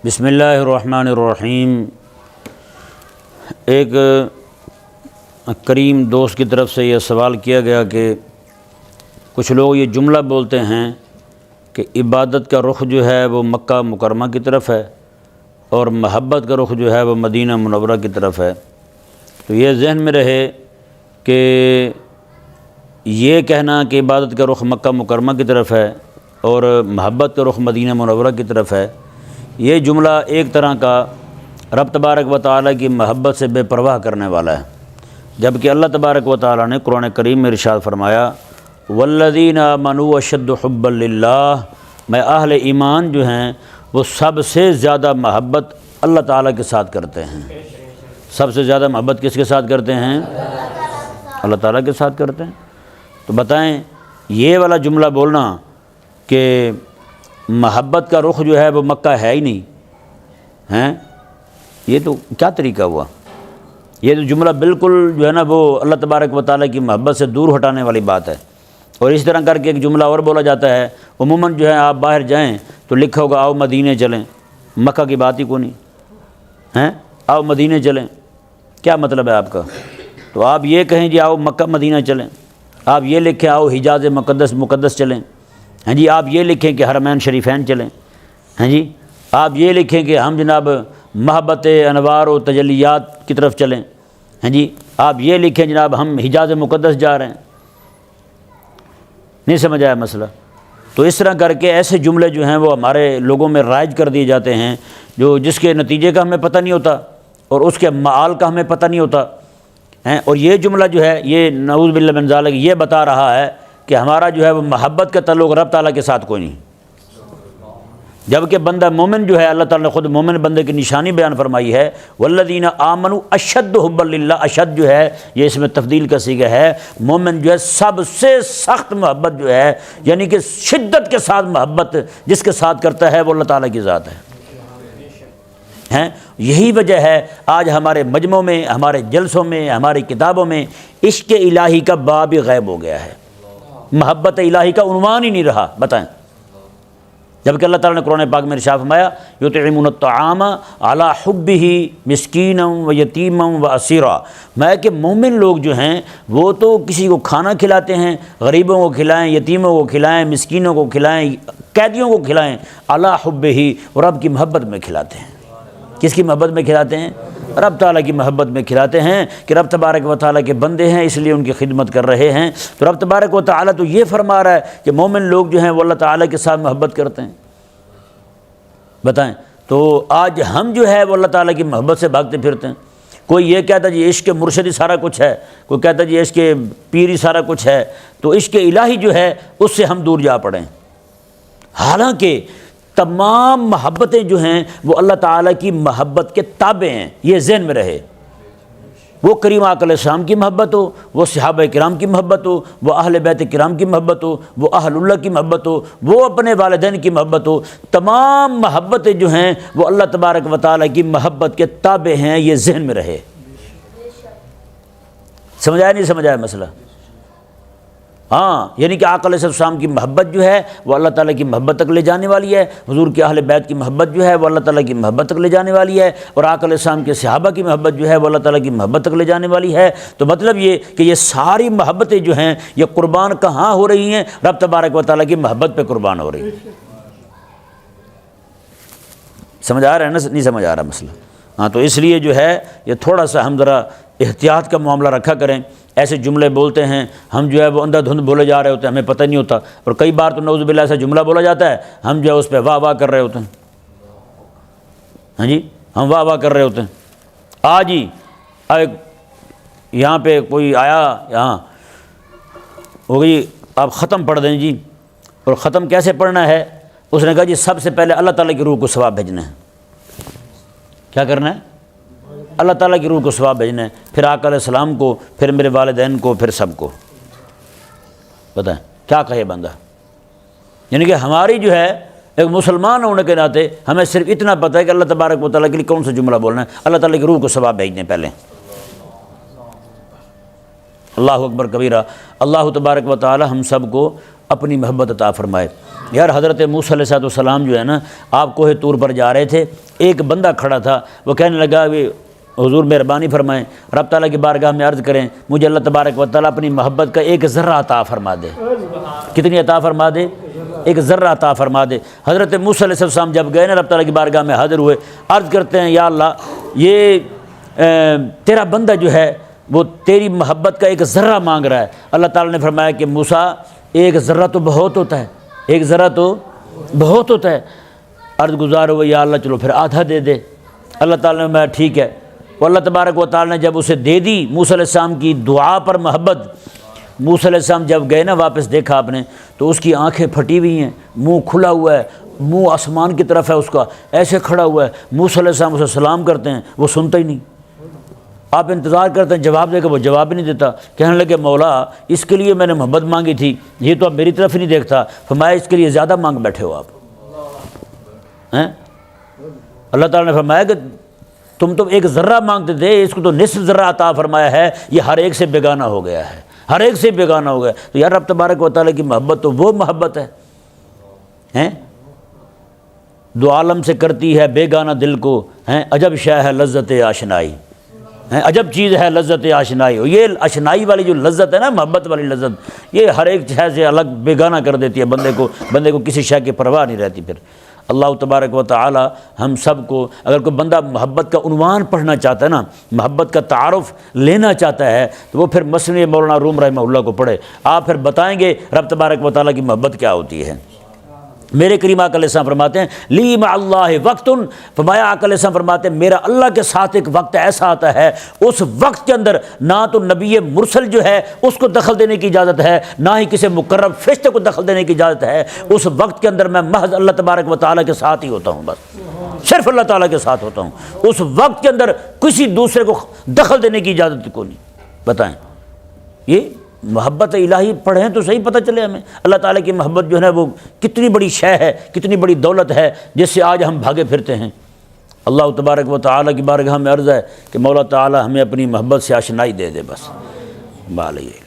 بسم اللہ الرحمن الرحیم۔ ایک کریم دوست کی طرف سے یہ سوال کیا گیا کہ کچھ لوگ یہ جملہ بولتے ہیں کہ عبادت کا رخ جو ہے وہ مکہ مکرمہ کی طرف ہے اور محبت کا رخ جو ہے وہ مدینہ منورہ کی طرف ہے، تو یہ ذہن میں رہے کہ یہ کہنا کہ عبادت کا رخ مکہ مکرمہ کی طرف ہے اور محبت کا رخ مدینہ منورہ کی طرف ہے، یہ جملہ ایک طرح کا رب تبارک و تعالیٰ کی محبت سے بے پرواہ کرنے والا ہے، جبکہ اللہ تبارک و تعالیٰ نے قرآن کریم میں ارشاد فرمایا والذین آمنوا اشد حبا للہ، میں اہل ایمان جو ہیں وہ سب سے زیادہ محبت اللہ تعالیٰ کے ساتھ کرتے ہیں۔ سب سے زیادہ محبت کس کے ساتھ کرتے ہیں؟ اللہ تعالیٰ کے ساتھ کرتے ہیں۔ تو بتائیں یہ والا جملہ بولنا کہ محبت کا رخ جو ہے وہ مکہ ہے ہی نہیں ہیں، یہ تو کیا طریقہ ہوا؟ یہ تو جملہ بالکل جو ہے نا وہ اللہ تبارک و تعالیٰ کی محبت سے دور ہٹانے والی بات ہے۔ اور اس طرح کر کے ایک جملہ اور بولا جاتا ہے، عموماً جو ہے آپ باہر جائیں تو لکھا ہوگا آؤ مدینے چلیں، مکہ کی بات ہی کو نہیں ہیں، آؤ مدینے چلیں، کیا مطلب ہے آپ کا؟ تو آپ یہ کہیں جی آؤ مکہ مدینہ چلیں، آپ یہ لکھیں آؤ حجاز مقدس چلیں، ہاں جی، آپ یہ لکھیں کہ حرمین شریفین چلیں، ہاں جی، آپ یہ لکھیں کہ ہم جناب محبت انوار و تجلیات کی طرف چلیں، ہاں جی، آپ یہ لکھیں جناب ہم حجاز مقدس جا رہے ہیں۔ نہیں سمجھ آیا مسئلہ؟ تو اس طرح کر کے ایسے جملے جو ہیں وہ ہمارے لوگوں میں رائج کر دیے جاتے ہیں جس کے نتیجے کا ہمیں پتہ نہیں ہوتا اور اس کے معال کا ہمیں پتہ نہیں ہوتا ہیں، اور یہ جملہ جو ہے یہ نعوذ باللہ من ذالک یہ بتا رہا ہے کہ ہمارا جو ہے وہ محبت کا تعلق رب تعالیٰ کے ساتھ کوئی نہیں، جبکہ بندہ مومن جو ہے اللہ تعالیٰ نے خود مومن بندے کی نشانی بیان فرمائی ہے والذین آمنوا اشد حبا للہ، اشد جو ہے یہ اس میں تفضیل کا صیغہ ہے، مومن جو ہے سب سے سخت محبت جو ہے یعنی کہ شدت کے ساتھ محبت جس کے ساتھ کرتا ہے وہ اللہ تعالیٰ کی ذات ہے۔ یہی وجہ ہے آج ہمارے مجمعوں میں، ہمارے جلسوں میں، ہماری کتابوں میں عشق الہی کا باب غائب ہو گیا ہے، محبت الہی کا عنوان ہی نہیں رہا۔ بتائیں، جبکہ اللہ تعالیٰ نے قرآن پاک میں ارشاد فرمایا یطعمون الطعام علی حبہ مسکینا و یتیما و اسیرا، میں کہ مومن لوگ جو ہیں وہ تو کسی کو کھانا کھلاتے ہیں، غریبوں کو کھلائیں، یتیموں کو کھلائیں، مسکینوں کو کھلائیں، قیدیوں کو کھلائیں، علی حبہ، اور رب کی محبت میں کھلاتے ہیں۔ کس کی محبت میں کھلاتے ہیں؟ رب تعالیٰ کی محبت میں کھلاتے ہیں کہ رب تبارک و تعالیٰ کے بندے ہیں اس لیے ان کی خدمت کر رہے ہیں۔ تو رب تبارک و تعالیٰ تو یہ فرما رہا ہے کہ مومن لوگ جو ہیں وہ اللہ تعالیٰ کے ساتھ محبت کرتے ہیں۔ بتائیں، تو آج ہم جو ہے وہ اللہ تعالیٰ کی محبت سے بھاگتے پھرتے ہیں۔ کوئی یہ کہتا ہے جی عشق مرشدی سارا کچھ ہے، کوئی کہتا ہے جی عشق پیری سارا کچھ ہے، تو عشق الہی جو ہے اس سے ہم دور جا پڑیں، حالانکہ تمام محبتیں جو ہیں وہ اللہ تعالیٰ کی محبت کے تابع ہیں، یہ ذہن میں رہے۔ وہ کریم آقا علیہ السلام کی محبت ہو، وہ صحابہ کرام کی محبت ہو، وہ اہل بیت کرام کی محبت ہو، وہ اہل اللہ کی محبت ہو، وہ اپنے والدین کی محبت ہو، تمام محبتیں جو ہیں وہ اللہ تبارک و تعالیٰ کی محبت کے تابع ہیں، یہ ذہن میں رہے۔ سمجھایا نہیں سمجھایا مسئلہ؟ ہاں، یعنی کہ آقا علیہ السلام کی محبت جو ہے وہ اللہ تعالیٰ کی محبت تک لے جانے والی ہے، حضور کے اہل بیت کی محبت جو ہے وہ اللہ تعالیٰ کی محبت تک لے جانے والی ہے، اور آقا علیہ السلام کے صحابہ کی محبت جو ہے وہ اللہ تعالیٰ کی محبت تک لے جانے والی ہے۔ تو مطلب یہ کہ یہ ساری محبتیں جو ہیں یہ قربان کہاں ہو رہی ہیں؟ رب تبارک و تعالیٰ کی محبت پہ قربان ہو رہی ہیں۔ سمجھ آ رہا ہے نا؟ نہیں سمجھ آ رہا مسئلہ؟ ہاں، تو اس لیے جو ہے یہ تھوڑا سا ہم ذرا احتیاط کا معاملہ رکھا کریں۔ ایسے جملے بولتے ہیں ہم جو ہے وہ اندھا دھند بولے جا رہے ہوتے ہیں، ہمیں پتہ نہیں ہوتا، اور کئی بار تو نعوذ باللہ ایسا جملہ بولا جاتا ہے ہم جو ہے اس پہ واہ واہ کر رہے ہوتے ہیں، ہاں جی، ہم واہ واہ کر رہے ہوتے ہیں۔ آج ہی یہاں پہ کوئی آیا، یہاں ہو گئی آپ ختم پڑھ دیں جی، اور ختم کیسے پڑھنا ہے؟ اس نے کہا جی سب سے پہلے اللہ تعالیٰ کی روح کو ثواب بھیجنا ہے۔ کیا کرنا ہے؟ اللہ تعالیٰ کی روح کو ثواب بھیجنا ہے، پھر آقا علیہ السلام کو، پھر میرے والدین کو، پھر سب کو۔ بتائیں کیا کہے بندہ؟ یعنی کہ ہماری جو ہے ایک مسلمان ہونے کے ناطے ہمیں صرف اتنا پتہ ہے کہ اللہ تبارک و تعالیٰ کے لیے کون سا جملہ بولنا ہے، اللہ تعالیٰ کی روح کو ثواب بھیجنے پہلے۔ اللہ اکبر کبیرہ۔ اللہ تبارک و تعالیٰ ہم سب کو اپنی محبت عطا فرمائے۔ یار حضرت موسیٰ علیہ السلام جو ہے نا، آپ کوہ طور پر جا رہے تھے، ایک بندہ کھڑا تھا، وہ کہنے لگا کہ حضور مہربانی فرمائیں، رب تعالیٰ کی بارگاہ میں عرض کریں مجھے اللہ تبارک و تعالیٰ اپنی محبت کا ایک ذرہ عطا فرما دے۔ کتنی عطا فرما دے؟ ایک ذرہ عطا فرما دے۔ حضرت موسیٰ علیہ السلام جب گئے نا رب تعالیٰ کی بارگاہ میں حاضر ہوئے، عرض کرتے ہیں یا اللہ یہ تیرا بندہ جو ہے وہ تیری محبت کا ایک ذرہ مانگ رہا ہے۔ اللہ تعالیٰ نے فرمایا کہ موسیٰ ایک ذرہ تو بہت ہوتا ہے، ایک ذرہ تو بہت ہوتا ہے۔ عرض گزار ہوئے یا اللہ چلو پھر آدھا دے دے۔ اللہ تعالیٰ نے فرمایا ٹھیک ہے۔ وہ اللہ تبارک و تعالیٰ نے جب اسے دے دی موسیٰ علیہ السلام کی دعا پر محبت، موسیٰ علیہ السلام جب گئے نا واپس دیکھا آپ نے تو اس کی آنکھیں پھٹی ہوئی ہیں، منہ کھلا ہوا ہے، منہ آسمان کی طرف ہے، اس کا ایسے کھڑا ہوا ہے۔ موسیٰ علیہ السلام اسے سلام کرتے ہیں، وہ سنتا ہی نہیں۔ آپ انتظار کرتے ہیں جواب دے گا، وہ جواب ہی نہیں دیتا۔ کہنے لگے مولا اس کے لیے میں نے محبت مانگی تھی، یہ تو اب میری طرف ہی نہیں دیکھتا۔ فرمایا اس کے لیے زیادہ مانگ بیٹھے ہو آپ ہیں۔ اللہ تعالیٰ نے فرمایا کہ تم تو ایک ذرہ مانگتے تھے، اس کو تو نصف ذرہ عطا فرمایا ہے، یہ ہر ایک سے بیگانہ ہو گیا ہے، ہر ایک سے بیگانہ ہو گیا۔ تو یار رب تبارک و تعالیٰ کی محبت تو وہ محبت ہے ہیں دو عالم سے کرتی ہے بیگانہ دل کو، ہیں عجب شے ہے لذت آشنائی، ہیں عجب چیز ہے لذت آشنائی۔ یہ آشنائی والی جو لذت ہے نا، محبت والی لذت، یہ ہر ایک شے سے الگ بیگانہ کر دیتی ہے بندے کو کسی شے کی پرواہ نہیں رہتی۔ پھر اللہ تبارک و تعالی ہم سب کو، اگر کوئی بندہ محبت کا عنوان پڑھنا چاہتا ہے نا، محبت کا تعارف لینا چاہتا ہے، تو وہ پھر مسنوی مولانا روم رحمہ اللہ کو پڑھے۔ آپ پھر بتائیں گے رب تبارک و تعالیٰ کی محبت کیا ہوتی ہے۔ میرے کریم آقا علیہ السلام فرماتے ہیں لی مع اللہ وقت، فرمایا آقا علیہ السلام فرماتے ہیں میرا اللہ کے ساتھ ایک وقت ایسا آتا ہے، اس وقت کے اندر نہ تو نبی مرسل جو ہے اس کو دخل دینے کی اجازت ہے، نہ ہی کسی مقرب فرشتے کو دخل دینے کی اجازت ہے۔ اس وقت کے اندر میں محض اللہ تبارک و تعالیٰ کے ساتھ ہی ہوتا ہوں، بس صرف اللہ تعالیٰ کے ساتھ ہوتا ہوں۔ اس وقت کے اندر کسی دوسرے کو دخل دینے کی اجازت کو نہیں۔ بتائیں یہ محبت الہی پڑھیں تو صحیح پتہ چلے ہمیں اللہ تعالیٰ کی محبت جو ہے وہ کتنی بڑی شے ہے، کتنی بڑی دولت ہے جس سے آج ہم بھاگے پھرتے ہیں۔ اللہ تبارک و تعالیٰ کی بارگاہ میں عرض ہے کہ مولا تعالیٰ ہمیں اپنی محبت سے آشنائی دے دے، بس بالائے۔